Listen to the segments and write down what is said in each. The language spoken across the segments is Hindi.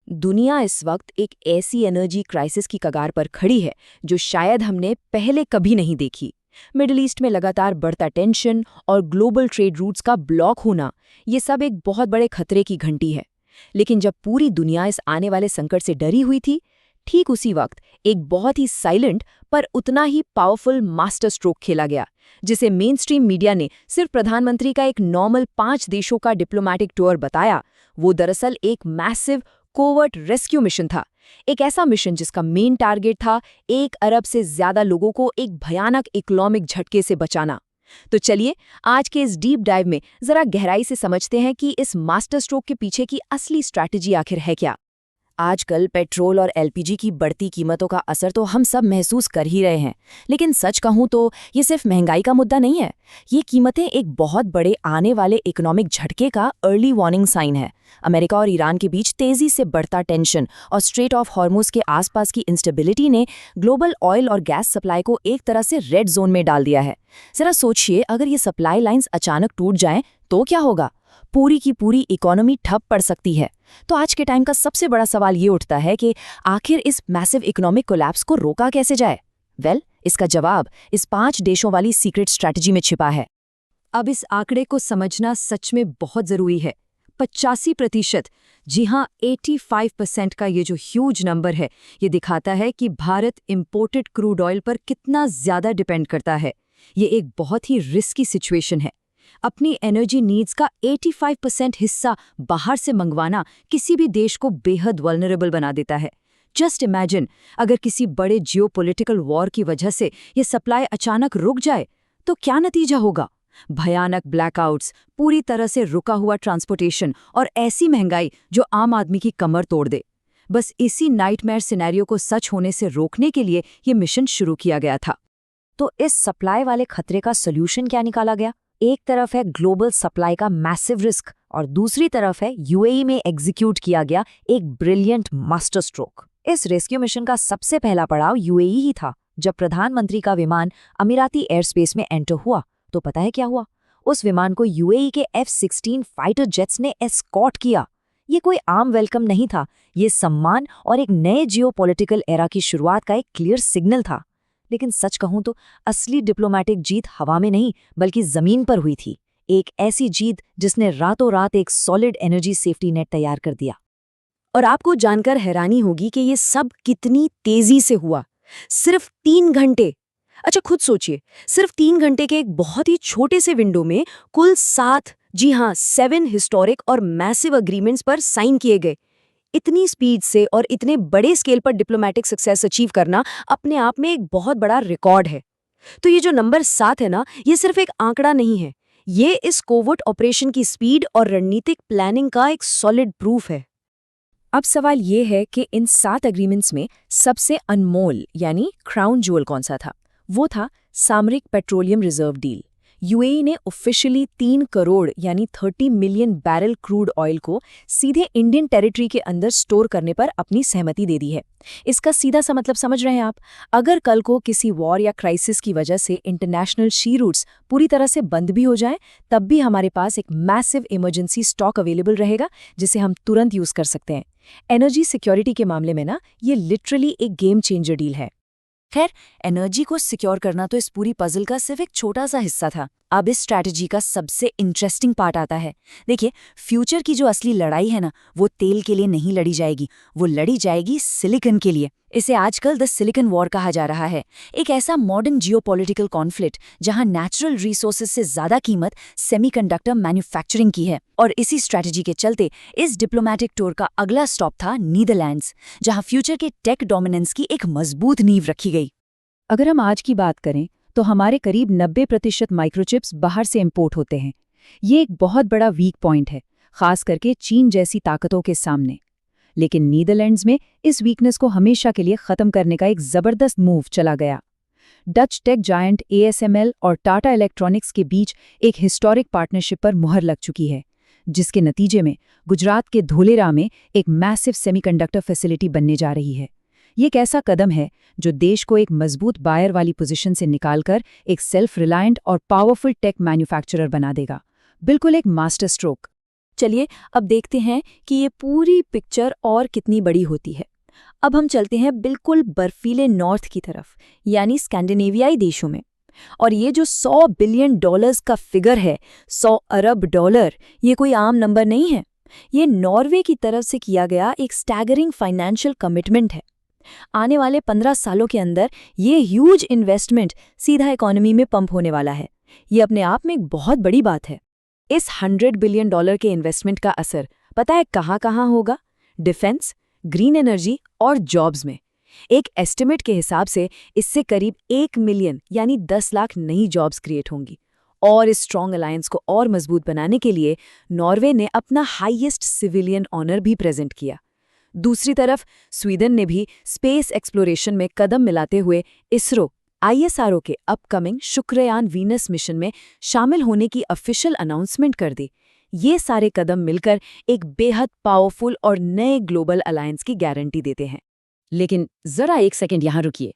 दुनिया इस वक्त एक ऐसी एनर्जी क्राइसिस की कगार पर खड़ी है जो शायद हमने पहले कभी नहीं देखी। मिडिल ईस्ट में लगातार बढ़ता टेंशन और ग्लोबल ट्रेड रूट्स का ब्लॉक होना, ये सब एक बहुत बड़े खतरे की घंटी है। लेकिन जब पूरी दुनिया इस आने वाले संकट से डरी हुई थी, ठीक उसी वक्त एक बहुत ही साइलेंट पर उतना ही पावरफुल मास्टर स्ट्रोक खेला गया, जिसे मेन स्ट्रीम मीडिया ने सिर्फ प्रधानमंत्री का एक नॉर्मल 5 देशों का डिप्लोमैटिक टूर बताया। वो दरअसल एक मैसिव कोवर्ट रेस्क्यू मिशन था। एक ऐसा मिशन जिसका मेन टारगेट था 1 अरब से ज्यादा लोगों को एक भयानक इकोनॉमिक झटके से बचाना। तो चलिए आज के इस डीप डाइव में जरा गहराई से समझते हैं कि इस मास्टर स्ट्रोक के पीछे की असली स्ट्रैटेजी आखिर है क्या। आजकल पेट्रोल और एलपीजी की बढ़ती कीमतों का असर तो हम सब महसूस कर ही रहे हैं, लेकिन सच कहूं तो ये सिर्फ महंगाई का मुद्दा नहीं है। ये कीमतें एक बहुत बड़े आने वाले इकोनॉमिक झटके का अर्ली वार्निंग साइन है। अमेरिका और ईरान के बीच तेजी से बढ़ता टेंशन और स्ट्रेट ऑफ हॉर्मुज के आसपास की इंस्टेबिलिटी ने ग्लोबल ऑयल और गैस सप्लाई को एक तरह से रेड जोन में डाल दिया है। जरा सोचिए, अगर ये सप्लाई लाइंस अचानक टूट जाएं तो क्या होगा? पूरी की पूरी इकोनॉमी ठप पड़ सकती है। तो आज के टाइम का सबसे बड़ा सवाल ये उठता है कि आखिर इस मैसिव इकोनॉमिक कोलैप्स को रोका कैसे जाए? इसका जवाब इस 5 देशों वाली सीक्रेट स्ट्रैटेजी में छिपा है। अब इस आंकड़े को समझना सच में बहुत जरूरी है। 85%, जी हाँ 85% का ये जो ह्यूज नंबर है, ये दिखाता है कि भारत इंपोर्टेड क्रूड ऑयल पर कितना ज्यादा डिपेंड करता है। ये एक बहुत ही रिस्की सिचुएशन है। अपनी एनर्जी नीड्स का 85% हिस्सा बाहर से मंगवाना किसी भी देश को बेहद वल्नरेबल बना देता है। जस्ट इमेजिन, अगर किसी बड़े जियोपॉलिटिकल वॉर की वजह से ये सप्लाई अचानक रुक जाए तो क्या नतीजा होगा? भयानक ब्लैकआउट्स, पूरी तरह से रुका हुआ ट्रांसपोर्टेशन और ऐसी महंगाई जो आम आदमी की कमर तोड़ दे। बस इसी नाइटमेयर सिनेरियो को सच होने से रोकने के लिए ये मिशन शुरू किया गया था। तो इस सप्लाई वाले खतरे का सोल्यूशन क्या निकाला गया? एक तरफ है ग्लोबल सप्लाई का मैसिव रिस्क और दूसरी तरफ है यूएई में एग्जीक्यूट किया गया एक ब्रिलियंट मास्टर स्ट्रोक। इस रेस्क्यू मिशन का सबसे पहला पड़ाव यूएई ही था। जब प्रधानमंत्री का विमान अमीराती एयर स्पेस में एंटर हुआ तो पता है क्या हुआ? उस विमान को यूएई के F-16 फाइटर जेट्स ने एस्कॉर्ट किया। ये कोई आम वेलकम नहीं था, ये सम्मान और एक नए जियोपॉलिटिकल एरा की शुरुआत का एक क्लियर सिग्नल था। लेकिन सच कहूं तो असली डिप्लोमैटिक जीत हवा में नहीं बल्कि जमीन पर हुई थी। एक ऐसी जीत जिसने रातों रात एक सॉलिड एनर्जी सेफ्टी नेट तैयार कर दिया। और आपको जानकर हैरानी होगी कि ये सब कितनी तेजी से हुआ। सिर्फ 3 घंटे। अच्छा खुद सोचिए, सिर्फ 3 घंटे के एक बहुत ही छोटे से विंडो में कुल 7, जी हाँ 7 हिस्टोरिक और मैसिव अग्रीमेंट्स पर साइन किए गए। इतनी स्पीड से और इतने बड़े स्केल पर डिप्लोमैटिक सक्सेस अचीव करना अपने आप में एक बहुत बड़ा रिकॉर्ड है। तो ये जो नंबर 7 है ना, ये सिर्फ एक आंकड़ा नहीं है, ये इस कोवर्ट ऑपरेशन की स्पीड और रणनीतिक प्लानिंग का एक सॉलिड प्रूफ है। अब सवाल ये है कि इन 7 एग्रीमेंट्स में सबसे अनमोल यानी क्राउन ज्वेल कौन सा था? वो था सामरिक पेट्रोलियम रिजर्व डील। यूएई ने ऑफिशियली 3 करोड़ यानी 30 मिलियन बैरल क्रूड ऑयल को सीधे इंडियन टेरिटरी के अंदर स्टोर करने पर अपनी सहमति दे दी है। इसका सीधा सा मतलब समझ रहे हैं आप? अगर कल को किसी वॉर या क्राइसिस की वजह से इंटरनेशनल सी रूट्स पूरी तरह से बंद भी हो जाएं, तब भी हमारे पास एक मैसिव इमरजेंसी स्टॉक अवेलेबल रहेगा जिसे हम तुरंत यूज कर सकते हैं। एनर्जी सिक्योरिटी के मामले में ना, ये लिटरली एक गेम चेंजर डील है। खैर, एनर्जी को सिक्योर करना तो इस पूरी पजल का सिर्फ एक छोटा सा हिस्सा था। अब इस स्ट्रैटेजी का सबसे इंटरेस्टिंग पार्ट आता है। देखिए, फ्यूचर की जो असली लड़ाई है ना, वो तेल के लिए नहीं लड़ी जाएगी, वो लड़ी जाएगी सिलिकन के लिए। इसे आजकल द सिलिकन वॉर कहा जा रहा है। एक ऐसा मॉडर्न जियोपॉलिटिकल कॉन्फ्लिक्ट जहां नेचुरल रिसोर्सेज से ज्यादा कीमत सेमीकंडक्टर मैन्युफैक्चरिंग की है। और इसी स्ट्रैटेजी के चलते इस डिप्लोमैटिक टूर का अगला स्टॉप था नीदरलैंड्स, जहां फ्यूचर के टेक डोमिनेंस की एक मजबूत नींव रखी गई। अगर हम आज की बात करें तो हमारे करीब 90% माइक्रोचिप्स बाहर से इंपोर्ट होते हैं। ये एक बहुत बड़ा वीक पॉइंट है, खास करके चीन जैसी ताकतों के सामने। लेकिन नीदरलैंड्स में इस वीकनेस को हमेशा के लिए खत्म करने का एक जबरदस्त मूव चला गया। डच टेक जायंट ASML और टाटा इलेक्ट्रॉनिक्स के बीच एक हिस्टोरिक पार्टनरशिप पर मुहर लग चुकी है, जिसके नतीजे में गुजरात के धोलेरा में एक मैसिव सेमीकंडक्टर फैसिलिटी बनने जा रही है। ये एक ऐसा कदम है जो देश को एक मजबूत बायर वाली पोजीशन से निकालकर एक सेल्फ रिलायंट और पावरफुल टेक मैन्युफैक्चरर बना देगा। बिल्कुल एक मास्टर स्ट्रोक। चलिए अब देखते हैं कि ये पूरी पिक्चर और कितनी बड़ी होती है। अब हम चलते हैं बिल्कुल बर्फीले नॉर्थ की तरफ, यानी स्कैंडिनेवियाई देशों में। और ये जो $100 बिलियन का फिगर है, 100 अरब डॉलर, ये कोई आम नंबर नहीं है। ये नॉर्वे की तरफ से किया गया एक स्टैगरिंग फाइनेंशियल कमिटमेंट है। आने वाले 15 सालों के अंदर ये ह्यूज इन्वेस्टमेंट सीधा इकोनॉमी में पंप होने वाला है। ये अपने आप में एक बहुत बड़ी बात है। इस $100 बिलियन के इन्वेस्टमेंट का असर पता है कहाँ होगा? डिफेंस, ग्रीन एनर्जी और जॉब्स में। एक एस्टिमेट के हिसाब से इससे करीब 1 मिलियन यानी 10 लाख नई जॉब्स क्रिएट होंगी। और इस स्ट्रॉन्ग अलायंस को और मजबूत बनाने के लिए नॉर्वे ने अपना हाईएस्ट सिविलियन ऑनर भी प्रेजेंट किया। दूसरी तरफ स्वीडन ने भी स्पेस एक्सप्लोरेशन में कदम मिलाते हुए इसरो ISRO के अपकमिंग शुक्रयान वीनस मिशन में शामिल होने की ऑफिशियल अनाउंसमेंट कर दी। ये सारे कदम मिलकर एक बेहद पावरफुल और नए ग्लोबल अलायंस की गारंटी देते हैं। लेकिन जरा एक सेकंड यहाँ रुकिए।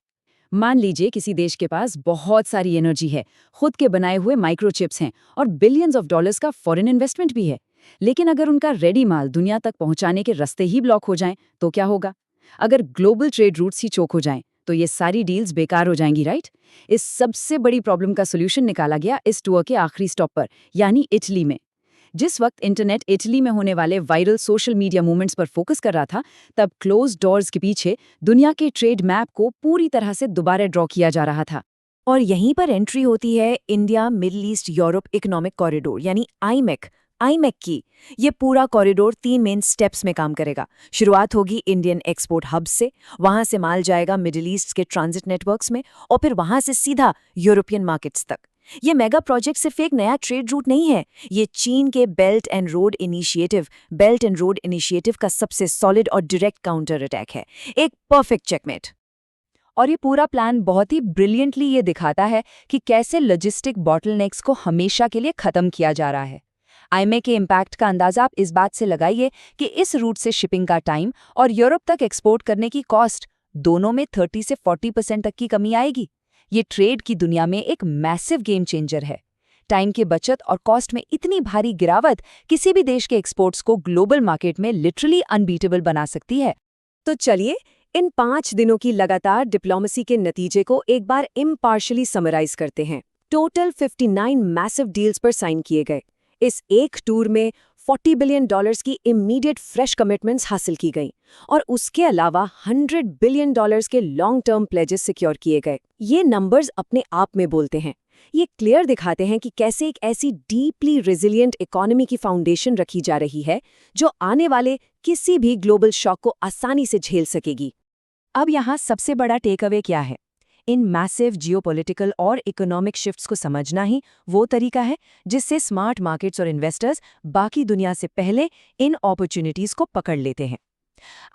मान लीजिए किसी देश के पास बहुत सारी एनर्जी है, खुद के बनाए हुए माइक्रोचिप्स हैं और बिलियंस ऑफ डॉलर्स का फॉरेन इन्वेस्टमेंट भी है, लेकिन अगर उनका रेडी माल दुनिया तक पहुंचाने के रास्ते ही ब्लॉक हो जाएं तो क्या होगा? अगर ग्लोबल ट्रेड रूट्स ही चोक हो जाएं तो ये सारी डील्स बेकार हो जाएंगी, राइट? इस सबसे बड़ी प्रॉब्लम का सोल्यूशन निकाला गया इस टूर के आखिरी स्टॉप पर, यानी इटली में। जिस वक्त इंटरनेट इटली में होने वाले वायरल सोशल मीडिया मूवमेंट्स पर फोकस कर रहा था, तब क्लोज डोर्स के पीछे दुनिया के ट्रेड मैप को पूरी तरह से दोबारा ड्रॉ किया जा रहा था। और यहीं पर एंट्री होती है India middle east Europe economic corridor यानी आईमेक की। ये पूरा कॉरिडोर 3 मेन स्टेप्स में काम करेगा। शुरुआत होगी इंडियन एक्सपोर्ट हब से, वहां से माल जाएगा मिडिल ईस्ट के ट्रांजिट नेटवर्क्स में और फिर वहां से सीधा यूरोपियन मार्केट्स तक। ये मेगा प्रोजेक्ट सिर्फ एक नया ट्रेड रूट नहीं है, ये चीन के बेल्ट एंड रोड इनिशिएटिव का सबसे सॉलिड और डायरेक्ट काउंटर अटैक है, एक परफेक्ट चेकमेट। और ये पूरा प्लान बहुत ही ब्रिलियंटली ये दिखाता है कि कैसे लॉजिस्टिक बॉटलनेक्स को हमेशा के लिए खत्म किया जा रहा है। आईएमए के इम्पैक्ट का अंदाजा आप इस बात से लगाइए कि इस रूट से शिपिंग का टाइम और यूरोप तक एक्सपोर्ट करने की कॉस्ट दोनों में 30 से 40% तक की कमी आएगी। ये ट्रेड की दुनिया में एक मैसिव गेम चेंजर है। टाइम की बचत और कॉस्ट में इतनी भारी गिरावट किसी भी देश के एक्सपोर्ट्स को ग्लोबल मार्केट में लिटरली अनबीटेबल बना सकती है। तो चलिए इन 5 दिनों की लगातार डिप्लोमेसी के नतीजे को एक बार इम्पार्शली समराइज करते हैं। टोटल 59 मैसिव डील्स पर साइन किए गए। इस एक टूर में $40 बिलियन की इमीडिएट फ्रेश कमिटमेंट्स हासिल की गईं और उसके अलावा $100 बिलियन के लॉन्ग टर्म प्लेजेस सिक्योर किए गए। ये नंबर्स अपने आप में बोलते हैं। ये क्लियर दिखाते हैं कि कैसे एक ऐसी डीपली रेजिलिएंट इकोनॉमी की फाउंडेशन रखी जा रही है जो आने वाले किसी भी ग्लोबल शॉक को आसानी से झेल सकेगी। अब यहाँ सबसे बड़ा टेक अवे क्या है? इन मैसिव जियोपॉलिटिकल और इकोनॉमिक शिफ्ट्स को समझना ही वो तरीका है जिससे स्मार्ट मार्केट्स और इन्वेस्टर्स बाकी दुनिया से पहले इन अपॉर्चुनिटीज को पकड़ लेते हैं।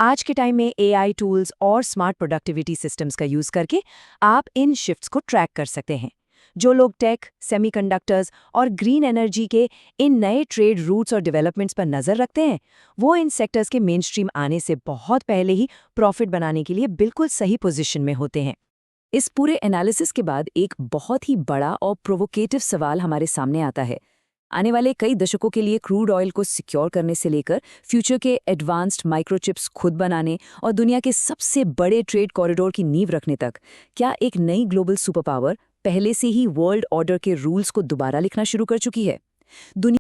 आज के टाइम में AI टूल्स और स्मार्ट प्रोडक्टिविटी सिस्टम्स का यूज करके आप इन शिफ्ट्स को ट्रैक कर सकते हैं। जो लोग टेक, सेमीकंडक्टर्स और ग्रीन एनर्जी के इन नए ट्रेड रूट्स और डेवलपमेंट्स पर नजर रखते हैं, वो इन सेक्टर्स के मेन स्ट्रीम आने से बहुत पहले ही प्रॉफिट बनाने के लिए बिल्कुल सही पोजीशन में होते हैं। इस पूरे एनालिसिस के बाद एक बहुत ही बड़ा और प्रोवोकेटिव सवाल हमारे सामने आता है। आने वाले कई दशकों के लिए क्रूड ऑयल को सिक्योर करने से लेकर फ्यूचर के एडवांस्ड माइक्रोचिप्स खुद बनाने और दुनिया के सबसे बड़े ट्रेड कॉरिडोर की नींव रखने तक, क्या एक नई ग्लोबल सुपर पावर पहले से ही वर्ल्ड ऑर्डर के रूल्स को दोबारा लिखना शुरू कर चुकी है? दुनिया